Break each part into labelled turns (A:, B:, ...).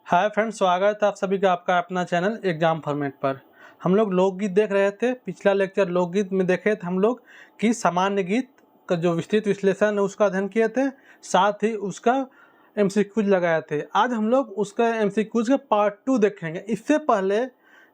A: Hi friends, स्वागत है आप सभी का आपका अपना चैनल एग्जाम फॉर्मेट पर। हम लोग लोकगीत देख रहे थे। पिछला लेक्चर लोकगीत में देखे थे हम लोग कि सामान्य गीत का जो विस्तृत विश्लेषण है उसका अध्ययन किए थे, साथ ही उसका एमसीक्यूज लगाए थे। आज हम लोग उसका एमसीक्यूज का पार्ट 2 देखेंगे। इससे पहले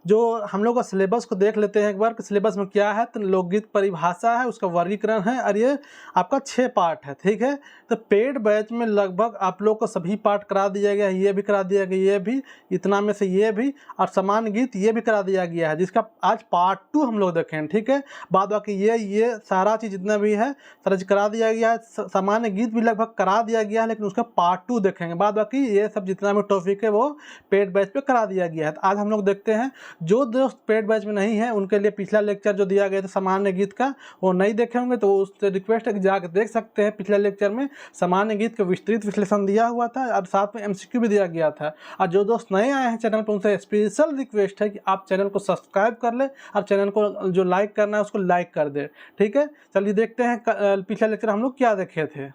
A: जो हम लोग का सिलेबस को देख लेते हैं एक बार कि सिलेबस में क्या है। तो लोकगीत परिभाषा है, उसका वर्गीकरण है और ये आपका 6 पार्ट है, ठीक है। तो पेड बैच में लगभग आप लोग को सभी पार्ट करा दिया गया है। ये भी करा दिया गया, ये भी, इतना में से ये भी, और सामान्य गीत ये भी करा दिया गया है, जिसका आज पार्ट 2 हम लोग देखें, ठीक है। बाद बाकी ये सारा चीज़ जितना भी है सारा चीज़ करा दिया गया है। सामान्य गीत भी लगभग करा दिया गया है, लेकिन उसका पार्ट 2 देखेंगे। बाद बाकी ये सब जितना भी टॉपिक है वो पेड बैच पे करा दिया गया है। तो आज हम लोग देखते हैं, जो दोस्त पेड बैच में नहीं है उनके लिए पिछला लेक्चर जो दिया गया था सामान्य गीत का, वो नहीं देखे होंगे तो उससे रिक्वेस्ट है कि जाकर देख सकते हैं। पिछले लेक्चर में सामान्य गीत का विस्तृत विश्लेषण दिया हुआ था और साथ में एमसीक्यू भी दिया गया था। और जो दोस्त नए आए हैं चैनल पर, उनसे स्पेशल रिक्वेस्ट है कि आप चैनल को सब्सक्राइब कर ले और चैनल को जो लाइक करना है उसको लाइक कर दे, ठीक है। चलिए देखते हैं पिछला लेक्चर हम लोग क्या देखे थे।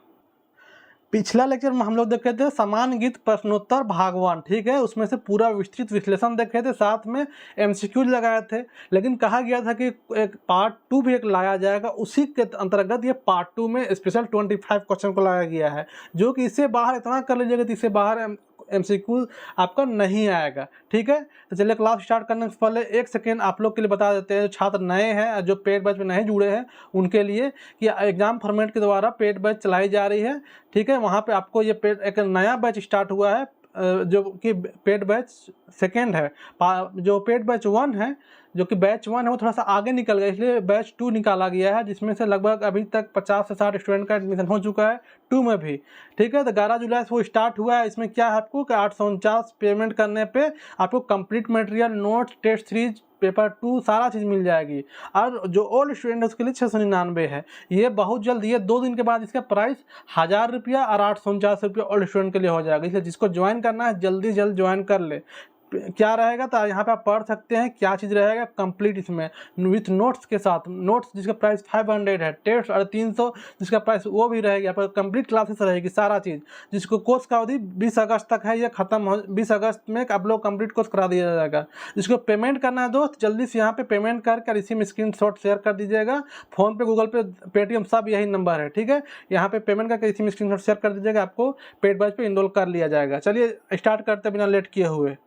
A: पिछला लेक्चर में हम लोग देखे थे सामान्य गीत प्रश्नोत्तर भाग 1, ठीक है। उसमें से पूरा विस्तृत विश्लेषण देखे थे, साथ में एमसीक्यूज लगाए थे। लेकिन कहा गया था कि एक पार्ट 2 भी एक लाया जाएगा, उसी के अंतर्गत ये पार्ट 2 में स्पेशल 25 क्वेश्चन को लाया गया है, जो कि इससे बाहर इतना कर लीजिएगा तो इससे बाहर एमसीक्यू आपका नहीं आएगा, ठीक है। तो चलिए क्लास स्टार्ट करने से पहले एक सेकेंड आप लोग के लिए बता देते हैं, जो छात्र नए हैं जो पेड बैच में नहीं जुड़े हैं उनके लिए, कि एग्जाम फॉर्मेट के द्वारा पेड बैच चलाई जा रही है, ठीक है। वहाँ पे आपको ये एक नया बैच स्टार्ट हुआ है, जो कि पेड बैच सेकेंड है। जो पेड बैच 1 है, जो कि बैच 1 है, वो थोड़ा सा आगे निकल गया, इसलिए बैच 2 निकाला गया है, जिसमें से लगभग अभी तक 50 से 60 स्टूडेंट का एडमिशन हो चुका है 2 में भी, ठीक है। तो 11 जुलाई से वो स्टार्ट हुआ है। इसमें क्या है आपको कि 849 पेमेंट करने पे आपको complete material, notes, test series, paper 2 सारा चीज़ मिल जाएगी। और जो ओल्ड स्टूडेंट है उसके लिए 699 है। ये बहुत जल्द, ये 2 दिन के बाद इसका प्राइस 1000 रुपया और 849 रुपया ओल्ड स्टूडेंट के लिए हो जाएगा। इसलिए जिसको ज्वाइन करना है जल्दी जल्द ज्वाइन कर ले। क्या रहेगा तो यहाँ पे आप पढ़ सकते हैं क्या चीज़ रहेगा कंप्लीट, इसमें विथ नोट्स के साथ, नोट्स जिसका प्राइस 500 है, टेस्ट और 300 जिसका प्राइस वो भी रहेगी। यहाँ पर कंप्लीट क्लासेस रहेगी सारा चीज़, जिसको कोर्स का अवधि 20 अगस्त तक है, ये खत्म हो 20 अगस्त में आप लोग कंप्लीट कोर्स करा दिया जाएगा। जिसको पेमेंट करना है दोस्त, जल्दी से यहाँ पे पेमेंट करके इसी में स्क्रीनशॉट शेयर कर दीजिएगा। फ़ोन पे, गूगल पे, पेटीएम सब यही नंबर है, ठीक है। यहाँ पे पेमेंट करके इसी में स्क्रीनशॉट शेयर कर दीजिएगा, आपको पेड बैच पे इनरोल कर लिया जाएगा। चलिए स्टार्ट करते बिना लेट किए हुए।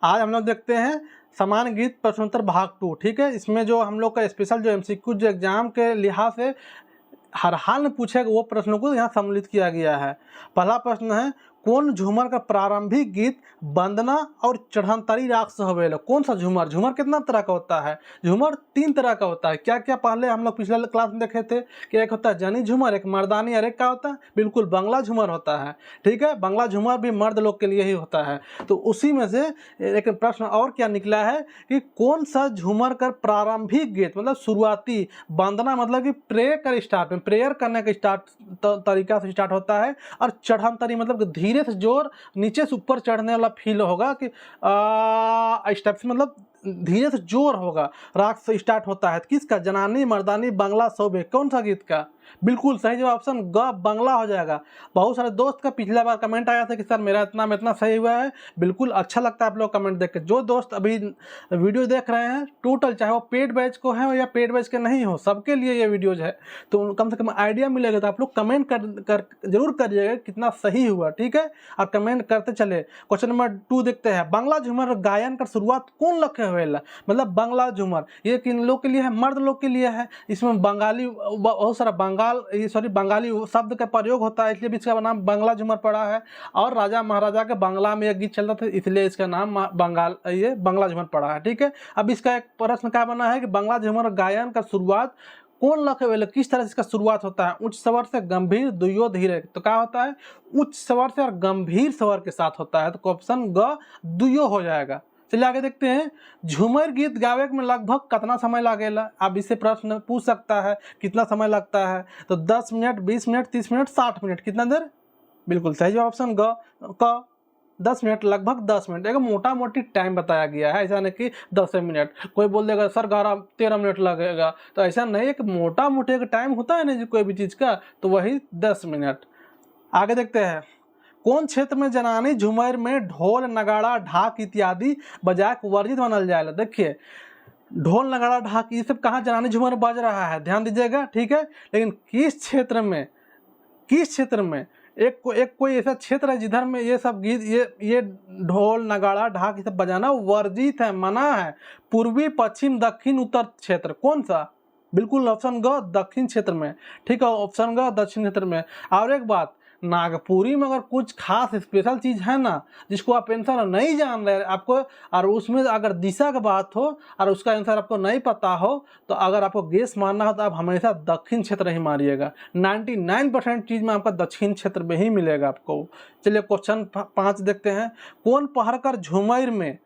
A: आज हम लोग देखते हैं सामान्य गीत प्रश्नोत्तर भाग 2, ठीक है। इसमें जो हम लोग का स्पेशल जो एमसीक्यू जो एग्जाम के लिहाज से हर हाल में पूछेगा वो प्रश्नों को यहाँ सम्मिलित किया गया है। पहला प्रश्न है, कौन झूमर का प्रारंभिक गीत वंदना और चढ़ंतरी राग से हवेला? कौन सा झूमर? झूमर कितना तरह का होता है? झूमर 3 तरह का होता है। क्या क्या पहले हम लोग पिछले क्लास में देखे थे कि एक होता है जनी झूमर, एक मर्दानी, और एक क्या होता है? बिल्कुल बंगला झूमर होता है, ठीक है। बंगला झूमर भी मर्द लोग के लिए ही होता है। तो उसी में से एक प्रश्न और क्या निकला है कि कौन सा झूमर का प्रारंभिक गीत, मतलब शुरुआती, वंदना मतलब कि प्रेयर कर स्टार्ट में, प्रेयर करने का स्टार्ट तरीका से स्टार्ट होता है, और चढ़ंतरी मतलब धीरे से जोर नीचे से ऊपर चढ़ने वाला फील होगा कि स्टेप से, मतलब धीरे से जोर होगा, राग से स्टार्ट होता है। किसका? जनानी, मर्दानी, बंगला, सौबे। कौन सा गीत का? बिल्कुल सही जवाब ऑप्शन ग, बंगला हो जाएगा। बहुत सारे दोस्त का पिछला बार कमेंट आया था कि सर मेरा इतना में इतना सही हुआ है। बिल्कुल अच्छा लगता है आप लोग कमेंट देख के। जो दोस्त अभी वीडियो देख रहे हैं टोटल, चाहे वो पेड बैच को है या पेड बैच के नहीं हो, सबके लिए ये वीडियोज है, तो कम से कम आइडिया मिलेगा। तो आप लोग कमेंट कर जरूर करिएगा कितना सही हुआ, ठीक है। आप कमेंट करते चले। क्वेश्चन नंबर 2 देखते हैं, बांग्ला झूमर गायन का शुरुआत कौन लखे हुएला? मतलब बांग्ला झूमर ये किन लोग के लिए है? मर्द लोग के लिए है। इसमें बंगाली, बहुत सारा बंगाली शब्द का प्रयोग होता है, इसलिए भी इसका नाम बांग्ला झूमर पड़ा है। और राजा महाराजा के बांग्ला में एक गीत चलता था, इसलिए इसका नाम ये बांग्ला झूमर पड़ा है, ठीक है। अब इसका एक प्रश्न क्या बना है कि बांग्ला झूमर गायन का शुरुआत कौन लखे हुए? किस तरह से इसका शुरुआत होता है? उच्च स्वर से, गंभीर, दुयो, धीरे। तो क्या होता है? उच्च स्वर से और गंभीर स्वर के साथ होता है। तो ऑप्शन ग, दुयो हो जाएगा। चलिए आगे देखते हैं, झूमर गीत गावे में लगभग कितना समय लगेगा? अब इससे प्रश्न पूछ सकता है कितना समय लगता है। तो 10 मिनट, 20 मिनट, 30 मिनट, 60 मिनट, कितना देर? बिल्कुल सही जवाब ऑप्शन ग, 10 मिनट, लगभग 10 मिनट। एक मोटा मोटी टाइम बताया गया है, ऐसा नहीं कि 10 मिनट। कोई बोल देगा सर 13 मिनट लगेगा, तो ऐसा नहीं। एक मोटा मोटे का टाइम होता है ना कोई भी चीज़ का, तो वही 10 मिनट। आगे देखते हैं, कौन क्षेत्र में जनानी झूमर में ढोल नगाड़ा ढाक इत्यादि बजाय वर्जित मानल जाएगा। देखिए ढोल नगाड़ा ढाक ये सब कहाँ जनानी झूमर में बज रहा है, ध्यान दीजिएगा, ठीक है। लेकिन किस क्षेत्र में एक कोई ऐसा क्षेत्र है जिधर में ये सब गीत ये ढोल नगाड़ा ढाक ये सब बजाना वर्जित है, मना है। पूर्वी पश्चिम दक्षिण उत्तर क्षेत्र, कौन सा? बिल्कुल ऑप्शन ग दक्षिण क्षेत्र में, ठीक है, ऑप्शन ग दक्षिण क्षेत्र में। और एक बात, नागपुरी में अगर कुछ खास स्पेशल चीज़ है ना जिसको आप आंसर नहीं जान रहे आपको, और उसमें अगर दिशा की बात हो और उसका आंसर आपको नहीं पता हो, तो अगर आपको गेस मारना हो तो आप हमेशा दक्षिण क्षेत्र ही मारिएगा। 99% चीज़ में आपका दक्षिण क्षेत्र में ही मिलेगा आपको। चलिए क्वेश्चन 5 देखते हैं। कौन पढ़कर झूमर में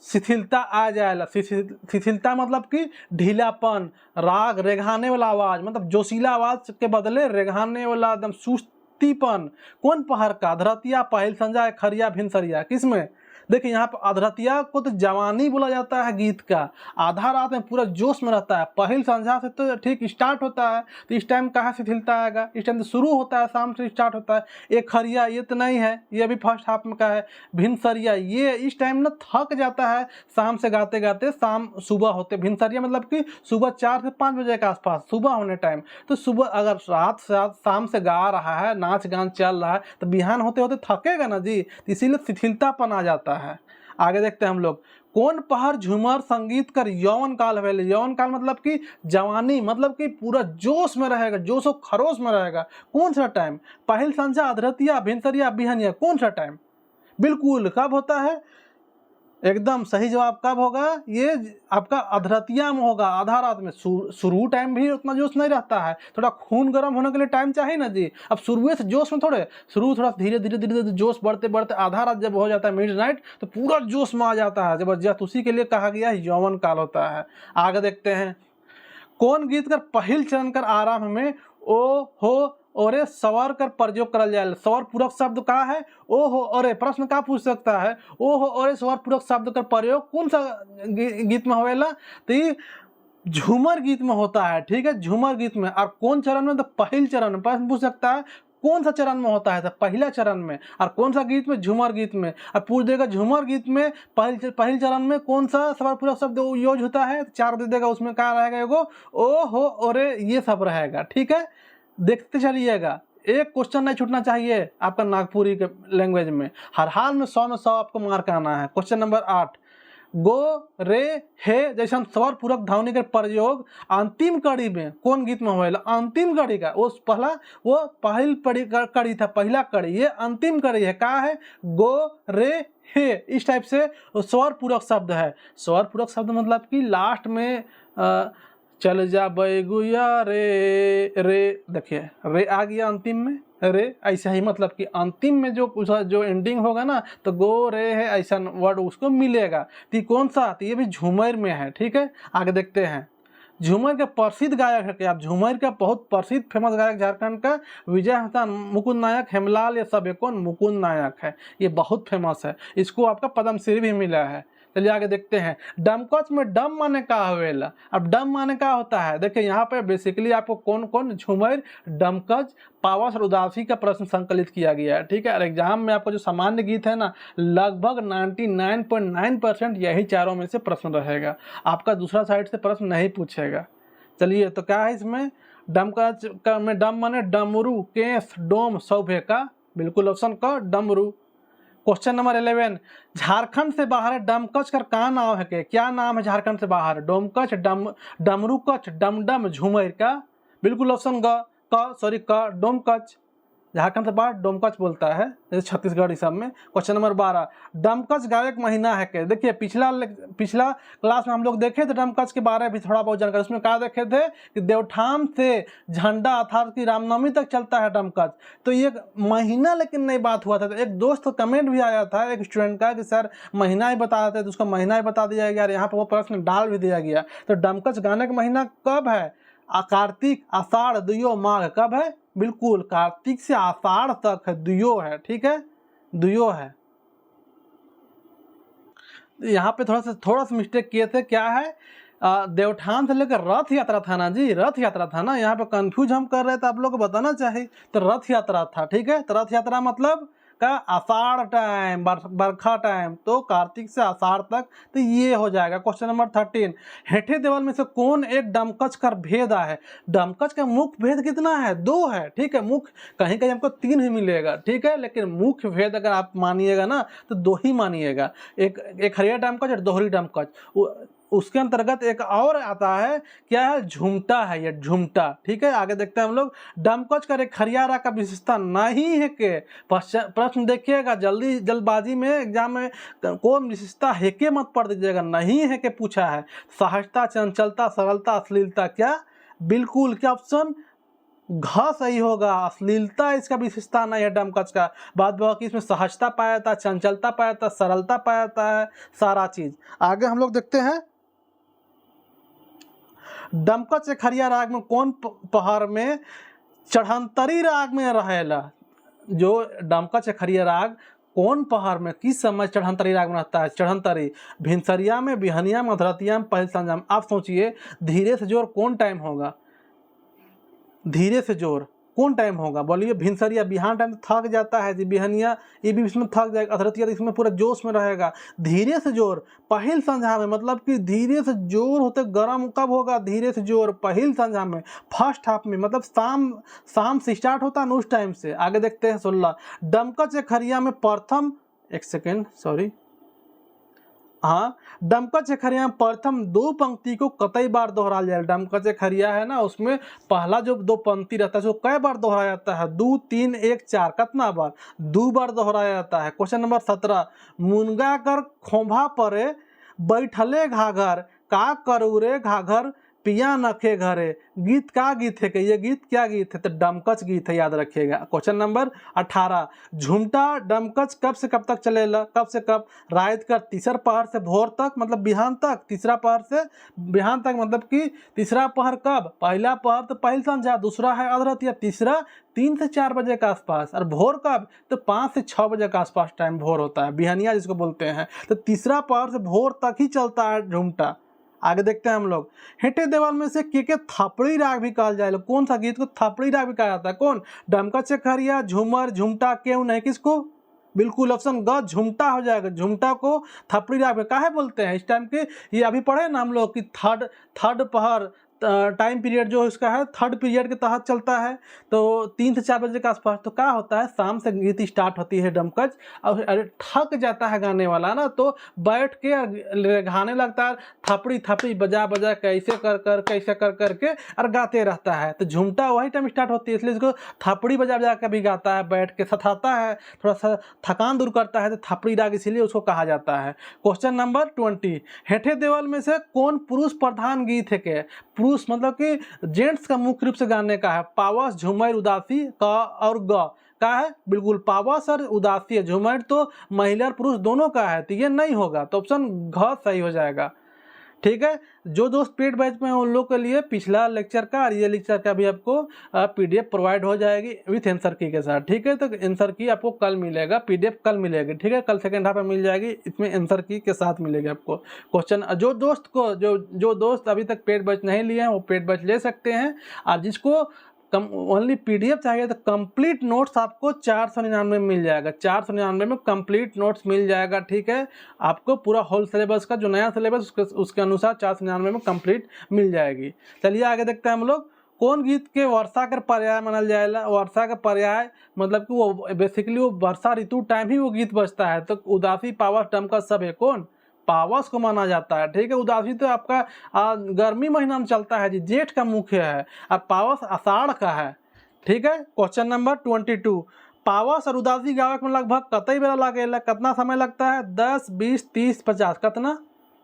A: शिथिलता आ जाएगा। शिथिलता मतलब कि ढीलापन, राग रेघाने वाला आवाज, मतलब जोशीला आवाज के बदले रेघाने वाला एकदम सुस्तीपन। कौन पहाड़ का? अधरतिया, पहल संजा, खरिया, भिनसरिया, किसमें? देखिए यहाँ पर अधरतिया को तो जवानी बोला जाता है गीत का, आधा रात में पूरा जोश में रहता है। पहल संझा से तो ठीक स्टार्ट होता है, तो इस टाइम कहाँ शिथिलता आएगा? इस टाइम तो शुरू होता है, शाम से स्टार्ट होता है। एक खरिया ये तो नहीं है, ये भी फर्स्ट हाफ में का है। भिनसरिया ये इस टाइम ना थक जाता है शाम से गाते गाते, शाम सुबह होते। भिनसरिया मतलब कि सुबह 4 से 5 बजे के आसपास, सुबह होने टाइम। तो सुबह अगर रात शाम से गा रहा है, नाच गान चल रहा है, तो बिहान होते होते थकेगा ना जी, इसीलिए शिथिलतापन आ जाता है। आगे देखते हैं हम लोग। कौन पहर झूमर संगीत कर यौवन काल है। यौवन काल मतलब कि जवानी, मतलब कि पूरा जोश में रहेगा, जोश और खरोश में रहेगा। कौन सा टाइम? पहल संझा, अधरतिया, भिनसरिया, बिहनिया, कौन सा टाइम? बिल्कुल कब होता है? एकदम सही जवाब कब होगा? ये आपका अधरतिया में होगा, आधा रात में। शुरू टाइम भी उतना जोश नहीं रहता है, थोड़ा खून गर्म होने के लिए टाइम चाहिए ना जी। अब शुरू से जोश में थोड़े, शुरू थोड़ा धीरे धीरे जोश बढ़ते बढ़ते आधा रात जब हो जाता है, मिडनाइट, तो पूरा जोश में आ जाता है जबरदस्त। उसी के लिए कहा गया है यौवन काल होता है। आगे देखते हैं। कौन गीत कर पहिल चरण कर आराम में ओ हो और सवर कर प्रयोग करल जाए। सवर पूरक शब्द का है ओ हो और। प्रश्न का पूछ सकता है ओ हो और सवर पूरक शब्द का प्रयोग कौन सा गीत में होवेला? तो ये झूमर गीत में होता है, ठीक है, झूमर गीत में। और कौन चरण में? तो पहल चरण में। प्रश्न पूछ सकता है कौन सा चरण में होता है? तो पहला चरण में। और कौन सा गीत में? झूमर गीत में। और पूछ देगा झूमर गीत में पहल चरण में कौन सा सवर पूरक शब्द यूज होता है? 4 दे देगा, उसमें क्या रहेगा? एगो ओ हो और ये सब रहेगा, ठीक है। देखते चलिएगा, एक क्वेश्चन नहीं छूटना चाहिए आपका नागपुरी के लैंग्वेज में। हर हाल में 100 में 100 आपको मार्क आना है। Question number 8। गो रे हे जैसा स्वर पूरक ध्वनि के प्रयोग अंतिम कड़ी में कौन गीत में होएला? अंतिम कड़ी का वो पहल कड़ी था, पहला कड़ी, ये अंतिम कड़ी है। क्या है? गो रे हे, इस टाइप से स्वर पूरक शब्द है। स्वर पूरक शब्द मतलब कि लास्ट में चल जा बैगुया रे, रे देखिए रे आ गया अंतिम में, रे ऐसा ही, मतलब कि अंतिम में जो एंडिंग होगा ना, तो गो रे है ऐसा वर्ड उसको मिलेगा। तो कौन सा? तो ये भी झूमर में है, ठीक है। आगे देखते हैं। झूमर के प्रसिद्ध गायक है क्या? आप झूमर का बहुत प्रसिद्ध फेमस गायक झारखंड का विजय हसन, मुकुंद नायक, हेमलाल, ये सब है। कौन? मुकुंद नायक है, ये बहुत फेमस है, इसको आपका पद्मश्री भी मिला है। चलिए आगे देखते हैं। डमकच में डम माने का होवेला। अब डम माने का होता है? देखिए यहाँ पे बेसिकली आपको कौन कौन झूमर, डमकच, पावस और उदासी का प्रश्न संकलित किया गया है, ठीक है। और एग्जाम में आपको जो सामान्य गीत है ना, लगभग 99.9% यही चारों में से प्रश्न रहेगा। आपका दूसरा साइड से प्रश्न नहीं पूछेगा। चलिए तो क्या है इसमें? डमकच में डम माने डमरू, केस, डोम, सौभे का, बिल्कुल ऑप्शन का डमरू। Question number 11। झारखंड से बाहर डमकच का क्या नाम है? के क्या नाम है झारखंड से बाहर? डोमकच, डमरूकच, डमडम, झूमर का, बिल्कुल ऑप्शन क डोमकच। झारखंड से बाहर डोमकच बोलता है, जैसे छत्तीसगढ़ इस सब में। Question number 12। डमकच गायक महीना है के? देखिए पिछला क्लास में हम लोग देखे थे डमकच के बारे में भी थोड़ा बहुत जानकारी। उसमें क्या देखे थे कि देवठान से झंडा अर्थात कि रामनवमी तक चलता है डमकच। तो ये महीना लेकिन नहीं बात हुआ था। तो एक दोस्त को कमेंट भी आया था एक स्टूडेंट का कि सर महीना ही बता देते, तो उसका महीना ही बता दिया गया। यहाँ पर वो प्रश्न डाल भी दिया गया। तो डमकच गाने का महीना कब है? कार्तिक, आषाढ़, दुयो, माघ। कब है? बिल्कुल कार्तिक से आषाढ़ तक है, दुयो है, ठीक है, दुयो है। यहाँ पे थोड़ा सा मिस्टेक किए थे। क्या है? देवठान से लेकर रथ यात्रा था ना जी, रथ यात्रा था ना। यहाँ पे कंफ्यूज हम कर रहे थे, आप लोग को बताना चाहिए। तो रथ यात्रा था, ठीक है। तो रथ यात्रा मतलब का आषाढ़ टाइम, बरखा टाइम, तो कार्तिक से आषाढ़ तक, तो ये हो जाएगा। क्वेश्चन नंबर 13, हेठे देवल में से कौन एक डमकच का भेद है? डमकच का मुख्य भेद कितना है? 2 है, ठीक है। मुख्य कहीं कहीं हमको 3 ही मिलेगा, ठीक है, लेकिन मुख्य भेद अगर आप मानिएगा ना तो 2 ही मानिएगा। एक हरिया डमकच और दोहरी डमकच। उसके अंतर्गत एक और आता है, क्या है? झुमटा है, ये झुमटा, ठीक है। आगे देखते हैं हम लोग। डमकच का रेखरिया राग का विशेषता नहीं है के? प्रश्न देखिएगा, जल्दबाजी में एग्जाम में कौन विशेषता है के मत पढ़ दीजिएगा, नहीं है के पूछा है। सहजता, चंचलता, सरलता, अश्लीलता, क्या? बिल्कुल, क्या ऑप्शन घ सही होगा। अश्लीलता इसका विशेषता नहीं है डमकच का। बाद बाकी इसमें सहजता पाया जाता है, चंचलता पाया जाता है, सरलता पाया जाता है, सारा चीज। आगे हम लोग देखते हैं, डमकच खरिया राग में कौन पहर में चढ़ंतरी राग में रहेला? जो डमकच खरिया राग कौन पहर में किस समय चढ़ंतरी राग में रहता है? चढ़ंतरी भिनसरिया में, बिहनिया में, मधुरतिया में, पहल संजा में। आप सोचिए, धीरे से जोर कौन टाइम होगा? धीरे से जोर कौन टाइम होगा? बोलिए। भिनसरिया बिहान टाइम तो थक जाता है जी, बिहनिया ये भी इसमें थक जाएगा, अधरतिया इसमें पूरा जोश में रहेगा। धीरे से जोर पहिल संझा में, मतलब कि धीरे से जोर होते गर्म कब होगा? धीरे से जोर पहिल संझा में, फर्स्ट हाफ में, मतलब शाम से स्टार्ट होता है उस टाइम से। आगे देखते हैं 16, डमकच खरिया में प्रथम, एक सेकेंड सॉरी, हाँ, डमकच खरिया में प्रथम 2 पंक्ति को कतई बार दोहरा जाए? डमकच खरिया है ना, उसमें पहला जो 2 पंक्ति रहता है उसको कई बार दोहराया जाता है? 2, 3, 1, 4, कितना बार? 2 बार दोहराया जाता है। क्वेश्चन नंबर 17, मुनगा कर खोभा परे बैठले घाघर, का करू रे घाघर पिया नखे घरे। गीत का गीत है? ये गीत क्या गीत है? तो डमकच गीत है, याद रखिएगा। क्वेश्चन नंबर 18, झुमटा डमकच कब से कब तक चलेला? कब से कब? रात का तीसरा पहर से भोर तक, मतलब बिहान तक। तीसरा पहर से बिहान तक, मतलब कि तीसरा पहर कब? पहला पहर तो पहल संझा, दूसरा है अधरतिया, तीसरा 3 से 4 बजे के आसपास। और भोर कब? तो 5 से 6 बजे के आसपास टाइम भोर होता है, बिहनिया जिसको बोलते हैं। तो तीसरा पहर से भोर तक ही चलता है झुमटा। आगे देखते हैं हम लोग, हेठे देवल में से के थापड़ी राग भी कहा जाए? कौन सा गीत को थापड़ी राग भी कहा जाता है? कौन? डमकच खरिया, झूमर, झुमटा, क्यों नहीं, किसको? बिल्कुल ऑप्शन ग, झुमटा हो जाएगा। झुमटा को थापड़ी राग में काहे बोलते हैं? इस टाइम के ये अभी पढ़े ना हम लोग कि थर्ड पहर टाइम पीरियड जो इसका है, थर्ड पीरियड के तहत चलता है, तो 3 से 4 बजे के आसपास। तो क्या होता है, शाम से गीत स्टार्ट होती है डमकच, और थक जाता है गाने वाला ना, तो बैठ के गाने लगता है, थपड़ी थपड़ी बजा बजा कैसे कर करके और गाते रहता है। तो झुमटा वही टाइम स्टार्ट होती है, इसलिए इसको थपड़ी बजा बजा के भी गाता है, बैठ के सताता है, थोड़ा सा थकान दूर करता है, तो थपड़ी राग इसीलिए उसको कहा जाता है। क्वेश्चन नंबर 20, हेठे देवल में से कौन पुरुष प्रधान गीत है? के पुरुष मतलब कि जेंट्स का मुख्य रूप से गाने का है? पावस, झुमर, उदासी का और ग का है? बिल्कुल पावस और उदासी है। झुमर तो महिला और पुरुष दोनों का है, तो ये नहीं होगा, तो ऑप्शन घ सही हो जाएगा। ठीक है, जो दोस्त पेड बैच में हैं उन लोग के लिए पिछला लेक्चर का और ये लेक्चर का भी आपको पीडीएफ प्रोवाइड हो जाएगी विथ आंसर की के साथ। ठीक है, तो आंसर की आपको कल मिलेगा, पीडीएफ कल मिलेगी। ठीक है, कल सेकेंड हाफ में मिल जाएगी, इसमें आंसर की के साथ मिलेगी आपको क्वेश्चन। जो दोस्त अभी तक पेड बैच नहीं लिए हैं वो पेड बैच ले सकते हैं, और जिसको ओनली पीडीएफ चाहिए तो कंप्लीट नोट्स आपको 499 में मिल जाएगा। 499 में कंप्लीट नोट्स मिल जाएगा। ठीक है, आपको पूरा होल सिलेबस का जो नया सिलेबस उसके अनुसार 499 में कंप्लीट मिल जाएगी। चलिए आगे देखते हैं हम लोग, कौन गीत के वर्षा का पर्याय मानल जाएगा? वर्षा का पर्याय मतलब कि वो बेसिकली वो वर्षा ऋतु टाइम ही वो गीत बजता है, तो उदासी, पावस, डमकच सब है। कौन? पावस को माना जाता है। ठीक है, उदासी तो आपका गर्मी महीना में चलता है जी, जेठ का मुख्य है, और पावस आषाढ़ का है। ठीक है, क्वेश्चन नंबर 22, पावस और उदासी गावे में लगभग कतई बेला लगेला? कितना समय लगता है? 10, 20, 30, 50, कितना?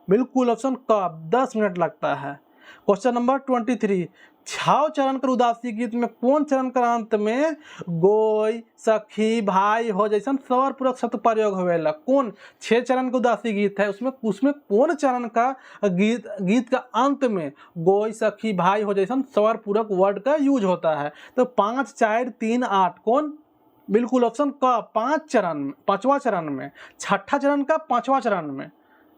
A: बिल्कुल ऑप्शन क, 10 मिनट लगता है। क्वेश्चन नंबर 23, छाव चरण कर उदासी गीत में कौन चरण कर अंत में गोई, सखी, भाई हो जैसा स्वर पूरक शब्द प्रयोग होवेला? कौन? 6 चरण का उदासी गीत है, उसमें कौन चरण का गीत का अंत में गोई, सखी, भाई हो जैसा स्वर पूरक वर्ड का यूज होता है? तो 5, 4, 3, 8 कौन? बिल्कुल ऑप्शन क, 5 चरण, 5वां चरण में। छठा चरण का 5वां चरण में।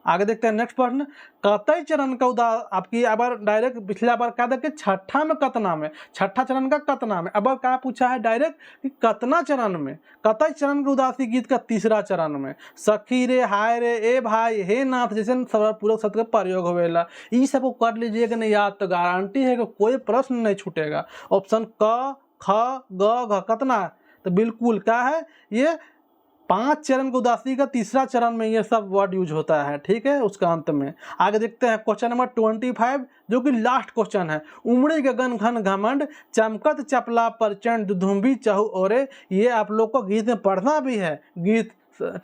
A: आगे देखते हैं नेक्स्ट प्रश्न, कतई चरण का आपकी अबर डायरेक्ट पिछला बार क्या देखिए छठा में कतना में, छठा चरण का कतना में, अब क्या पूछा है डायरेक्ट कि कतना चरण में, कतई चरण के उदासी गीत का तीसरा चरण में, सखी रे, हाय रे, ए भाई, हे नाथ जैसे पूरक शब्द का प्रयोग होवेला। ये सबको कर लीजिएगा नहीं याद तो गारंटी है कि कोई प्रश्न नहीं छूटेगा। ऑप्शन क ख ग घ कतना, तो बिल्कुल क्या है ये 5 चरण की उदासी का तीसरा चरण में ये सब वर्ड यूज होता है, ठीक है, उसका अंत में। आगे देखते हैं क्वेश्चन नंबर 25 जो कि लास्ट क्वेश्चन है, उमड़ी गगन घन घमंड चमकत चपला प्रचंड दुधुम्बी चहु ओरे। ये आप लोग को गीत में पढ़ना भी है, गीत,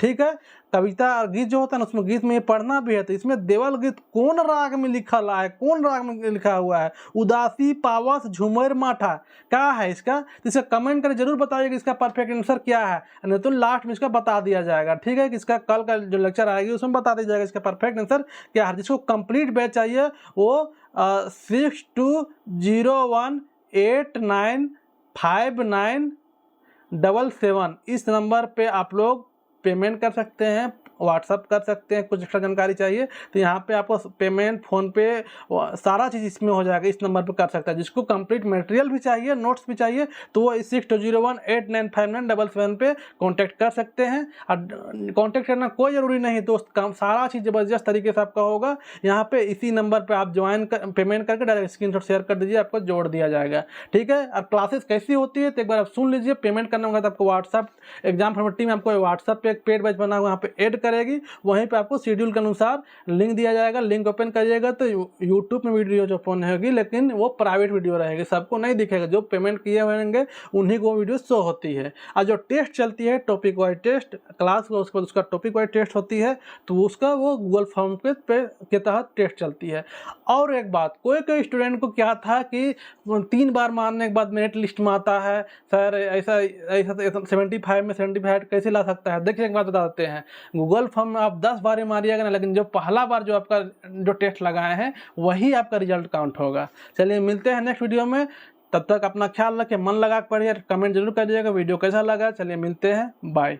A: ठीक है, कविता और गीत जो होता है ना उसमें गीत में ये पढ़ना भी है। तो इसमें देवल गीत कौन राग में लिखा है, कौन राग में लिखा हुआ है, उदासी पावस झुमर माठा, क्या है इसका, तो इसका कमेंट करके जरूर बताइएगा इसका परफेक्ट आंसर क्या है, नहीं तो लास्ट में इसका बता दिया जाएगा, ठीक है, कि इसका कल का जो लेक्चर आएगी उसमें बता दिया जाएगा इसका परफेक्ट आंसर क्या है। जिसको कंप्लीट बैच चाहिए वो 6201895977 इस नंबर पे आप लोग पेमेंट कर सकते हैं, व्हाट्सअप कर सकते हैं। कुछ एक्स्ट्रा जानकारी चाहिए तो यहाँ पे आपको पेमेंट फ़ोनपे सारा चीज़ इसमें हो जाएगा, इस नंबर पे कर सकता है। जिसको कंप्लीट मटेरियल भी चाहिए, नोट्स भी चाहिए, तो वो 6201895977 पे कांटेक्ट कर सकते हैं। और कांटेक्ट करना कोई ज़रूरी नहीं दोस्त, काम सारा चीज़ ज़बरदस्त तरीके से आपका होगा। यहाँ पे इसी नंबर पर आप ज्वाइन कर पेमेंट करके डायरेक्ट स्क्रीनशॉट शेयर कर दीजिए, आपको जोड़ दिया जाएगा, ठीक है। और क्लासेस कैसी होती है तो एक बार आप सुन लीजिए। पेमेंट करना होगा तो आपको व्हाट्सअप एग्जाम फॉर्मेट टीम आपको व्हाट्सअप पे एक पेड बैच बना हुआ वहाँ पे ऐड करेगी, वहीं पे आपको शेड्यूल के अनुसार लिंक दिया जाएगा। लिंक ओपन करिएगा तो यूट्यूब में वीडियो जो ओपन होगी, लेकिन वो प्राइवेट वीडियो रहेगी, सबको नहीं दिखेगा। जो पेमेंट किए होंगे उन्हीं को वीडियो शो होती है। और जो टेस्ट चलती है टॉपिक वाइज टेस्ट क्लास का, उसके बाद उसका टॉपिक वाइज टेस्ट होती है, तो उसका वो गूगल फॉर्म के तहत टेस्ट चलती है। और एक बात, कोई स्टूडेंट को क्या था कि 3 बार मारने के बाद मेरिट लिस्ट में आता है, सर ऐसा 75 में 75 कैसे ला सकता है। देखिए एक बात बता देते हैं, गूगल फॉर्म में आप 10 बार ही मारिएगा ना, लेकिन जो पहला बार जो आपका जो टेस्ट लगाए हैं वही आपका रिजल्ट काउंट होगा। चलिए मिलते हैं नेक्स्ट वीडियो में, तब तक अपना ख्याल रखें, मन लगा के पढ़िए, कमेंट जरूर करिएगा वीडियो कैसा लगा। चलिए मिलते हैं, बाय।